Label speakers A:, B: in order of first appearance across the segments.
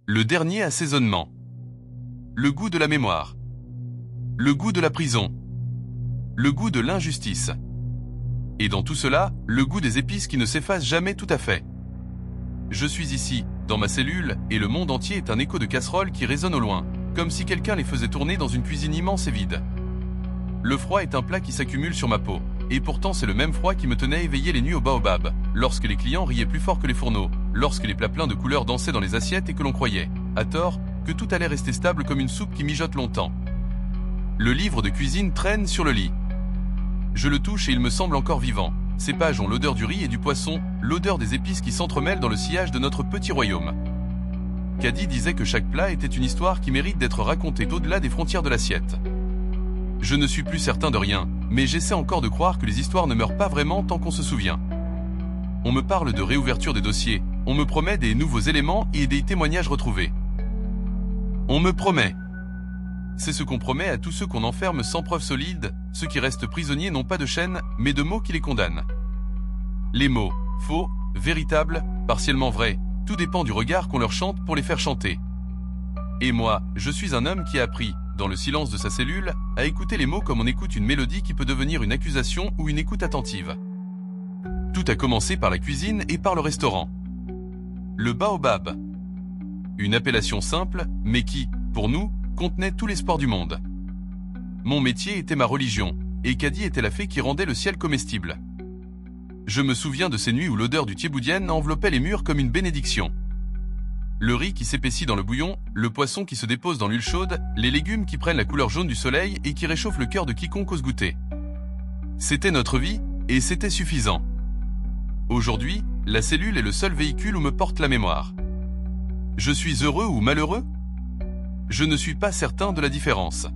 A: Le dernier assaisonnement. Le goût de la mémoire. Le goût de la prison. Le goût de l'injustice. Et dans tout cela, le goût des épices qui ne s'effacent jamais tout à fait. Je suis ici, dans ma cellule, et le monde entier est un écho de casseroles qui résonne au loin, comme si quelqu'un les faisait tourner dans une cuisine immense et vide. Le froid est un plat qui s'accumule sur ma peau, et pourtant c'est le même froid qui me tenait éveillé les nuits au baobab, lorsque les clients riaient plus fort que les fourneaux, lorsque les plats pleins de couleurs dansaient dans les assiettes et que l'on croyait, à tort, que tout allait rester stable comme une soupe qui mijote longtemps. Le livre de cuisine traîne sur le lit. Je le touche et il me semble encore vivant. Ces pages ont l'odeur du riz et du poisson, l'odeur des épices qui s'entremêlent dans le sillage de notre petit royaume. Caddy disait que chaque plat était une histoire qui mérite d'être racontée au-delà des frontières de l'assiette. Je ne suis plus certain de rien, mais j'essaie encore de croire que les histoires ne meurent pas vraiment tant qu'on se souvient. On me parle de réouverture des dossiers, on me promet des nouveaux éléments et des témoignages retrouvés. On me promet. C'est ce qu'on promet à tous ceux qu'on enferme sans preuve solide, ceux qui restent prisonniers non pas de chaînes, mais de mots qui les condamnent. Les mots, faux, véritables, partiellement vrais, tout dépend du regard qu'on leur chante pour les faire chanter. Et moi, je suis un homme qui a appris, dans le silence de sa cellule, à écouter les mots comme on écoute une mélodie qui peut devenir une accusation ou une écoute attentive. Tout a commencé par la cuisine et par le restaurant. Le baobab. Une appellation simple, mais qui, pour nous, contenait tout l'espoir du monde. Mon métier était ma religion, et Caddy était la fée qui rendait le ciel comestible. Je me souviens de ces nuits où l'odeur du thieboudienne enveloppait les murs comme une bénédiction. Le riz qui s'épaissit dans le bouillon, le poisson qui se dépose dans l'huile chaude, les légumes qui prennent la couleur jaune du soleil et qui réchauffent le cœur de quiconque ose goûter. C'était notre vie, et c'était suffisant. Aujourd'hui, la cellule est le seul véhicule où me porte la mémoire. Je suis heureux ou malheureux ? Je ne suis pas certain de la différence.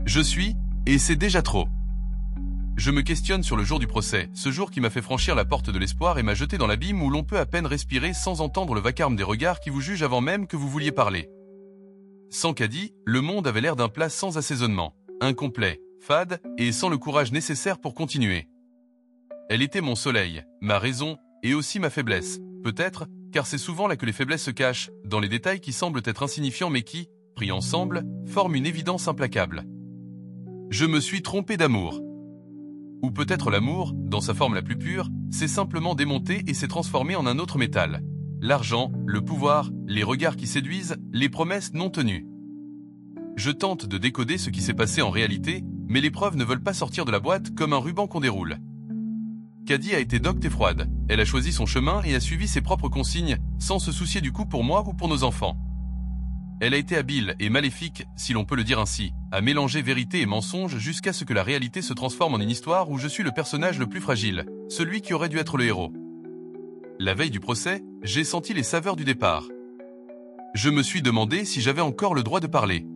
A: Je suis, et c'est déjà trop. Je me questionne sur le jour du procès, ce jour qui m'a fait franchir la porte de l'espoir et m'a jeté dans l'abîme où l'on peut à peine respirer sans entendre le vacarme des regards qui vous jugent avant même que vous vouliez parler. Sans Caddy, le monde avait l'air d'un plat sans assaisonnement, incomplet, fade et sans le courage nécessaire pour continuer. Elle était mon soleil, ma raison et aussi ma faiblesse, peut-être, car c'est souvent là que les faiblesses se cachent, dans les détails qui semblent être insignifiants mais qui, pris ensemble, forment une évidence implacable. Je me suis trompé d'amour. Ou peut-être l'amour, dans sa forme la plus pure, s'est simplement démonté et s'est transformé en un autre métal. L'argent, le pouvoir, les regards qui séduisent, les promesses non tenues. Je tente de décoder ce qui s'est passé en réalité, mais les preuves ne veulent pas sortir de la boîte comme un ruban qu'on déroule. Caddy a été docte et froide. Elle a choisi son chemin et a suivi ses propres consignes, sans se soucier du coup pour moi ou pour nos enfants. Elle a été habile et maléfique, si l'on peut le dire ainsi, à mélanger vérité et mensonge jusqu'à ce que la réalité se transforme en une histoire où je suis le personnage le plus fragile, celui qui aurait dû être le héros. La veille du procès, j'ai senti les saveurs du départ. Je me suis demandé si j'avais encore le droit de parler.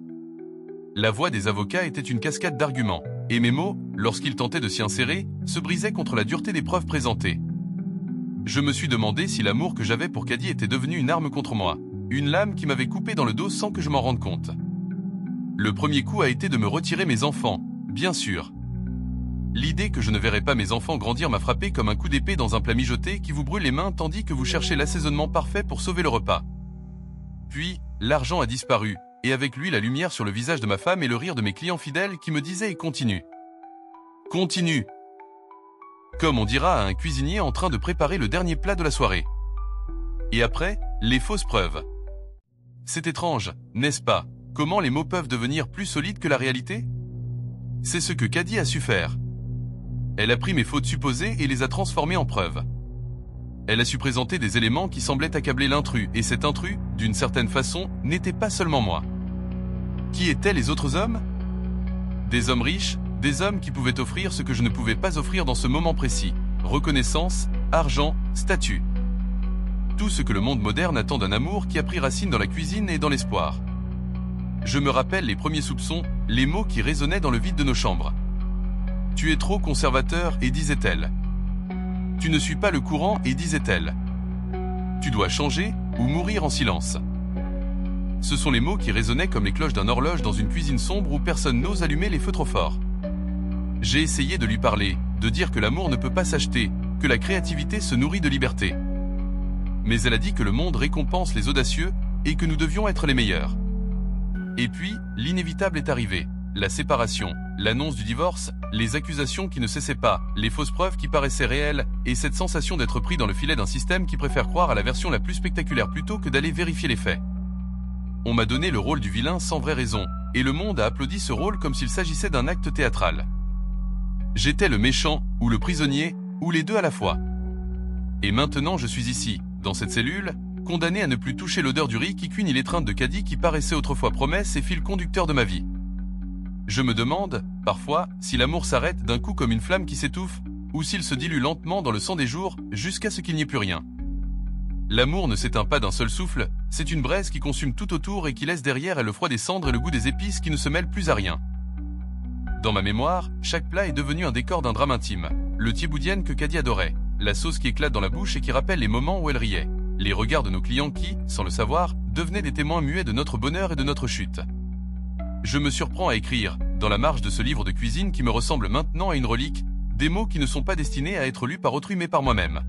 A: La voix des avocats était une cascade d'arguments, et mes mots, lorsqu'ils tentaient de s'y insérer, se brisaient contre la dureté des preuves présentées. Je me suis demandé si l'amour que j'avais pour Caddy était devenu une arme contre moi, une lame qui m'avait coupé dans le dos sans que je m'en rende compte. Le premier coup a été de me retirer mes enfants, bien sûr. L'idée que je ne verrais pas mes enfants grandir m'a frappé comme un coup d'épée dans un plat mijoté qui vous brûle les mains tandis que vous cherchez l'assaisonnement parfait pour sauver le repas. Puis, l'argent a disparu, et avec lui la lumière sur le visage de ma femme et le rire de mes clients fidèles qui me disaient « Continue. Continue !» Comme on dira à un cuisinier en train de préparer le dernier plat de la soirée. Et après, les fausses preuves. C'est étrange, n'est-ce pas, comment les mots peuvent devenir plus solides que la réalité ? C'est ce que Caddy a su faire. Elle a pris mes fautes supposées et les a transformées en preuves. Elle a su présenter des éléments qui semblaient accabler l'intrus, et cet intrus, d'une certaine façon, n'était pas seulement moi. Qui étaient les autres hommes ? Des hommes riches, des hommes qui pouvaient offrir ce que je ne pouvais pas offrir dans ce moment précis. Reconnaissance, argent, statut. Tout ce que le monde moderne attend d'un amour qui a pris racine dans la cuisine et dans l'espoir. Je me rappelle les premiers soupçons, les mots qui résonnaient dans le vide de nos chambres. « Tu es trop conservateur » et disait-elle. « Tu ne suis pas le courant » et disait-elle. « Tu dois changer ou mourir en silence ». Ce sont les mots qui résonnaient comme les cloches d'un horloge dans une cuisine sombre où personne n'ose allumer les feux trop forts. J'ai essayé de lui parler, de dire que l'amour ne peut pas s'acheter, que la créativité se nourrit de liberté. Mais elle a dit que le monde récompense les audacieux, et que nous devions être les meilleurs. Et puis, l'inévitable est arrivé. La séparation, l'annonce du divorce, les accusations qui ne cessaient pas, les fausses preuves qui paraissaient réelles, et cette sensation d'être pris dans le filet d'un système qui préfère croire à la version la plus spectaculaire plutôt que d'aller vérifier les faits. On m'a donné le rôle du vilain sans vraie raison, et le monde a applaudi ce rôle comme s'il s'agissait d'un acte théâtral. J'étais le méchant, ou le prisonnier, ou les deux à la fois. Et maintenant je suis ici, dans cette cellule, condamné à ne plus toucher l'odeur du riz qui cuit ni l'étreinte de caddie qui paraissait autrefois promesse et fil conducteur de ma vie. Je me demande, parfois, si l'amour s'arrête d'un coup comme une flamme qui s'étouffe, ou s'il se dilue lentement dans le sang des jours, jusqu'à ce qu'il n'y ait plus rien. L'amour ne s'éteint pas d'un seul souffle, c'est une braise qui consume tout autour et qui laisse derrière elle le froid des cendres et le goût des épices qui ne se mêlent plus à rien. Dans ma mémoire, chaque plat est devenu un décor d'un drame intime. Le thieboudienne que Caddy adorait, la sauce qui éclate dans la bouche et qui rappelle les moments où elle riait, les regards de nos clients qui, sans le savoir, devenaient des témoins muets de notre bonheur et de notre chute. Je me surprends à écrire, dans la marge de ce livre de cuisine qui me ressemble maintenant à une relique, des mots qui ne sont pas destinés à être lus par autrui mais par moi-même.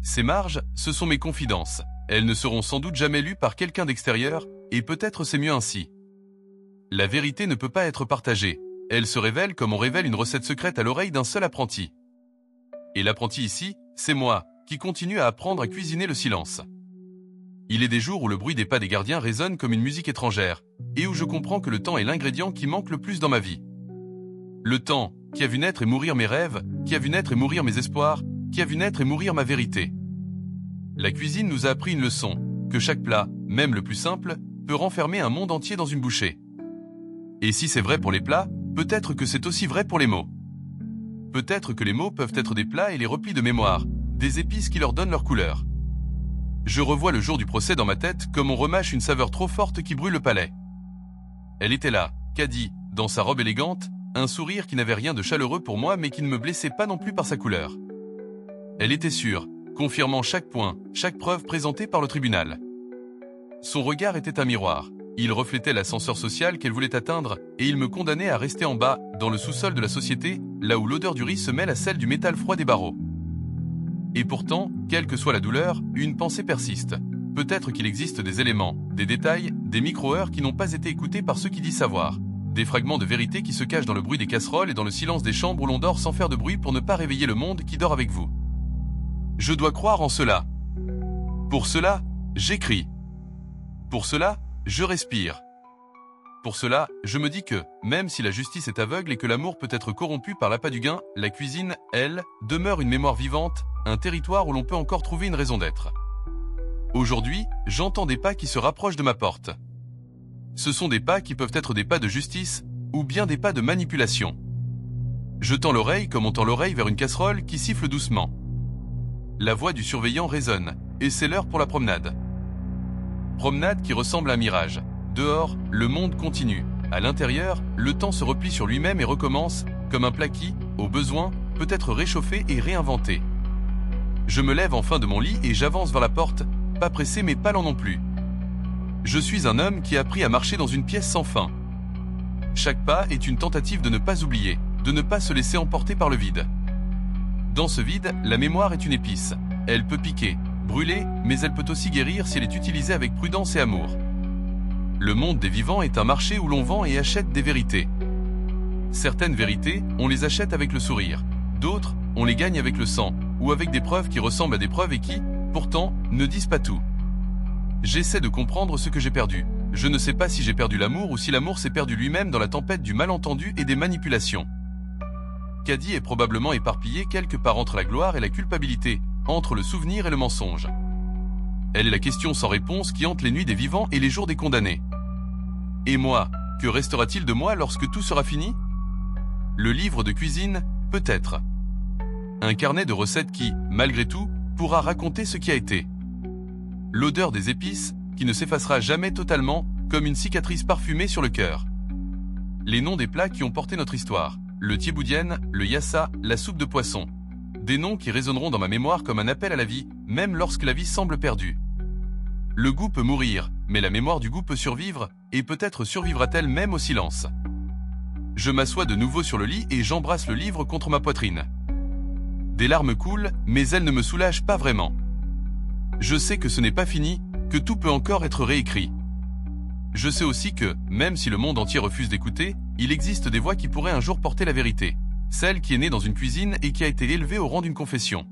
A: Ces marges, ce sont mes confidences. Elles ne seront sans doute jamais lues par quelqu'un d'extérieur, et peut-être c'est mieux ainsi. La vérité ne peut pas être partagée. Elle se révèle comme on révèle une recette secrète à l'oreille d'un seul apprenti. Et l'apprenti ici, c'est moi, qui continue à apprendre à cuisiner le silence. Il est des jours où le bruit des pas des gardiens résonne comme une musique étrangère, et où je comprends que le temps est l'ingrédient qui manque le plus dans ma vie. Le temps, qui a vu naître et mourir mes rêves, qui a vu naître et mourir mes espoirs, qui a vu naître et mourir ma vérité. La cuisine nous a appris une leçon, que chaque plat, même le plus simple, peut renfermer un monde entier dans une bouchée. Et si c'est vrai pour les plats, peut-être que c'est aussi vrai pour les mots. Peut-être que les mots peuvent être des plats et les replis de mémoire, des épices qui leur donnent leur couleur. Je revois le jour du procès dans ma tête comme on remâche une saveur trop forte qui brûle le palais. Elle était là, Caddy, dans sa robe élégante, un sourire qui n'avait rien de chaleureux pour moi mais qui ne me blessait pas non plus par sa couleur. Elle était sûre, confirmant chaque point, chaque preuve présentée par le tribunal. Son regard était un miroir. Il reflétait l'ascenseur social qu'elle voulait atteindre et il me condamnait à rester en bas, dans le sous-sol de la société, là où l'odeur du riz se mêle à celle du métal froid des barreaux. Et pourtant, quelle que soit la douleur, une pensée persiste. Peut-être qu'il existe des éléments, des détails, des micro-heures qui n'ont pas été écoutés par ceux qui disent savoir. Des fragments de vérité qui se cachent dans le bruit des casseroles et dans le silence des chambres où l'on dort sans faire de bruit pour ne pas réveiller le monde qui dort avec vous. Je dois croire en cela. Pour cela, j'écris. Pour cela, je respire. Pour cela, je me dis que, même si la justice est aveugle et que l'amour peut être corrompu par l'appât du gain, la cuisine, elle, demeure une mémoire vivante, un territoire où l'on peut encore trouver une raison d'être. Aujourd'hui, j'entends des pas qui se rapprochent de ma porte. Ce sont des pas qui peuvent être des pas de justice, ou bien des pas de manipulation. Je tends l'oreille comme on tend l'oreille vers une casserole qui siffle doucement. La voix du surveillant résonne, et c'est l'heure pour la promenade. Promenade qui ressemble à un mirage. Dehors, le monde continue. À l'intérieur, le temps se replie sur lui-même et recommence, comme un plat qui, au besoin, peut être réchauffé et réinventé. Je me lève enfin de mon lit et j'avance vers la porte, pas pressé mais pas lent non plus. Je suis un homme qui a appris à marcher dans une pièce sans fin. Chaque pas est une tentative de ne pas oublier, de ne pas se laisser emporter par le vide. Dans ce vide, la mémoire est une épice. Elle peut piquer, brûler, mais elle peut aussi guérir si elle est utilisée avec prudence et amour. Le monde des vivants est un marché où l'on vend et achète des vérités. Certaines vérités, on les achète avec le sourire. D'autres, on les gagne avec le sang, ou avec des preuves qui ressemblent à des preuves et qui, pourtant, ne disent pas tout. J'essaie de comprendre ce que j'ai perdu. Je ne sais pas si j'ai perdu l'amour ou si l'amour s'est perdu lui-même dans la tempête du malentendu et des manipulations. Caddy est probablement éparpillée quelque part entre la gloire et la culpabilité, entre le souvenir et le mensonge. Elle est la question sans réponse qui hante les nuits des vivants et les jours des condamnés. Et moi, que restera-t-il de moi lorsque tout sera fini? Le livre de cuisine, peut-être. Un carnet de recettes qui, malgré tout, pourra raconter ce qui a été. L'odeur des épices, qui ne s'effacera jamais totalement, comme une cicatrice parfumée sur le cœur. Les noms des plats qui ont porté notre histoire. Le thieboudienne, le yassa, la soupe de poisson. Des noms qui résonneront dans ma mémoire comme un appel à la vie, même lorsque la vie semble perdue. Le goût peut mourir, mais la mémoire du goût peut survivre, et peut-être survivra-t-elle même au silence. Je m'assois de nouveau sur le lit et j'embrasse le livre contre ma poitrine. Des larmes coulent, mais elles ne me soulagent pas vraiment. Je sais que ce n'est pas fini, que tout peut encore être réécrit. Je sais aussi que, même si le monde entier refuse d'écouter, il existe des voix qui pourraient un jour porter la vérité. Celle qui est née dans une cuisine et qui a été élevée au rang d'une confession.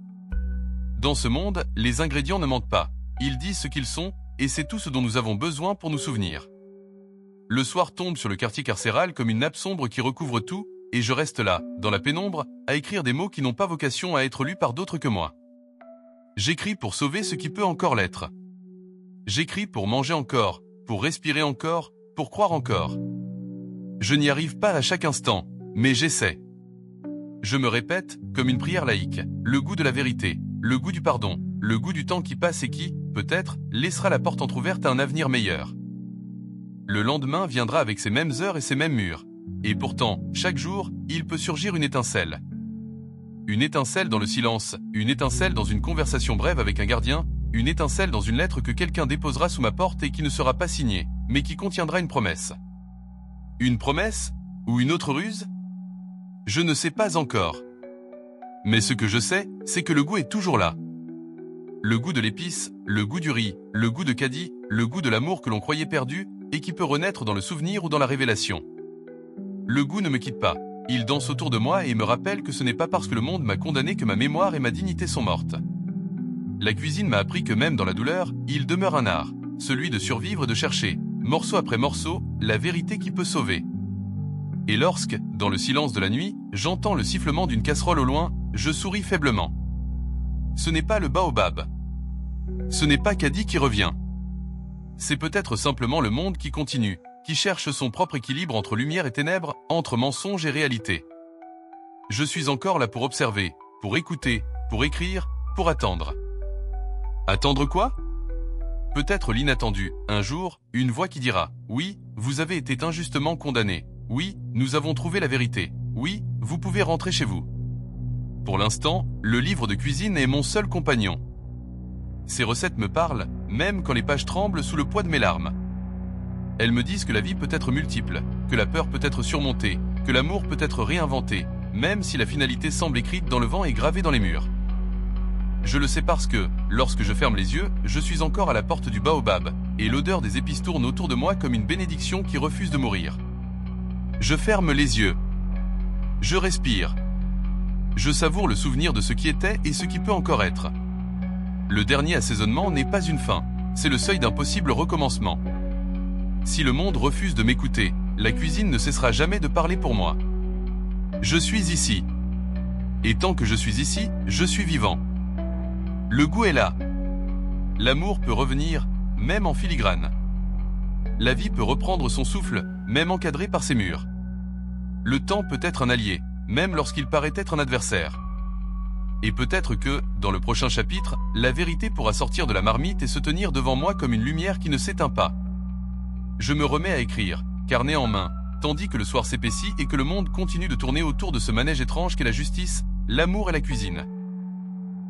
A: Dans ce monde, les ingrédients ne mentent pas. Ils disent ce qu'ils sont, et c'est tout ce dont nous avons besoin pour nous souvenir. Le soir tombe sur le quartier carcéral comme une nappe sombre qui recouvre tout, et je reste là, dans la pénombre, à écrire des mots qui n'ont pas vocation à être lus par d'autres que moi. J'écris pour sauver ce qui peut encore l'être. J'écris pour manger encore, pour respirer encore, pour croire encore. Je n'y arrive pas à chaque instant, mais j'essaie. Je me répète, comme une prière laïque, le goût de la vérité, le goût du pardon, le goût du temps qui passe et qui, peut-être, laissera la porte entrouverte à un avenir meilleur. Le lendemain viendra avec ces mêmes heures et ces mêmes murs. Et pourtant, chaque jour, il peut surgir une étincelle. Une étincelle dans le silence, une étincelle dans une conversation brève avec un gardien, une étincelle dans une lettre que quelqu'un déposera sous ma porte et qui ne sera pas signée, mais qui contiendra une promesse. Une promesse? Ou une autre ruse? Je ne sais pas encore. Mais ce que je sais, c'est que le goût est toujours là. Le goût de l'épice, le goût du riz, le goût de Caddy, le goût de l'amour que l'on croyait perdu et qui peut renaître dans le souvenir ou dans la révélation. Le goût ne me quitte pas. Il danse autour de moi et me rappelle que ce n'est pas parce que le monde m'a condamné que ma mémoire et ma dignité sont mortes. La cuisine m'a appris que même dans la douleur, il demeure un art, celui de survivre et de chercher, morceau après morceau, la vérité qui peut sauver. Et lorsque, dans le silence de la nuit, j'entends le sifflement d'une casserole au loin, je souris faiblement. Ce n'est pas le baobab. Ce n'est pas Caddy qui revient. C'est peut-être simplement le monde qui continue, qui cherche son propre équilibre entre lumière et ténèbres, entre mensonge et réalité. Je suis encore là pour observer, pour écouter, pour écrire, pour attendre. Attendre quoi? Peut-être l'inattendu, un jour, une voix qui dira « Oui, vous avez été injustement condamné. Oui, nous avons trouvé la vérité. Oui, vous pouvez rentrer chez vous. » Pour l'instant, le livre de cuisine est mon seul compagnon. Ces recettes me parlent, même quand les pages tremblent sous le poids de mes larmes. Elles me disent que la vie peut être multiple, que la peur peut être surmontée, que l'amour peut être réinventé, même si la finalité semble écrite dans le vent et gravée dans les murs. Je le sais parce que, lorsque je ferme les yeux, je suis encore à la porte du baobab, et l'odeur des épices tourne autour de moi comme une bénédiction qui refuse de mourir. Je ferme les yeux. Je respire. Je savoure le souvenir de ce qui était et ce qui peut encore être. Le dernier assaisonnement n'est pas une fin, c'est le seuil d'un possible recommencement. Si le monde refuse de m'écouter, la cuisine ne cessera jamais de parler pour moi. Je suis ici. Et tant que je suis ici, je suis vivant. Le goût est là. L'amour peut revenir, même en filigrane. La vie peut reprendre son souffle, même encadré par ses murs. Le temps peut être un allié, même lorsqu'il paraît être un adversaire. Et peut-être que, dans le prochain chapitre, la vérité pourra sortir de la marmite et se tenir devant moi comme une lumière qui ne s'éteint pas. Je me remets à écrire, carnet en main, tandis que le soir s'épaissit et que le monde continue de tourner autour de ce manège étrange qu'est la justice, l'amour et la cuisine.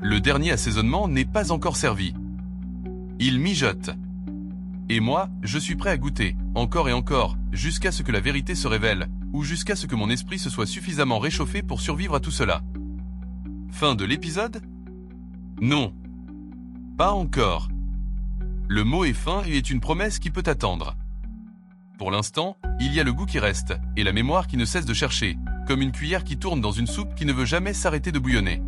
A: Le dernier assaisonnement n'est pas encore servi. Il mijote. Et moi, je suis prêt à goûter, encore et encore, jusqu'à ce que la vérité se révèle, ou jusqu'à ce que mon esprit se soit suffisamment réchauffé pour survivre à tout cela. Fin de l'épisode? Non. Pas encore. Le mot est fin et est une promesse qui peut attendre. Pour l'instant, il y a le goût qui reste, et la mémoire qui ne cesse de chercher, comme une cuillère qui tourne dans une soupe qui ne veut jamais s'arrêter de bouillonner.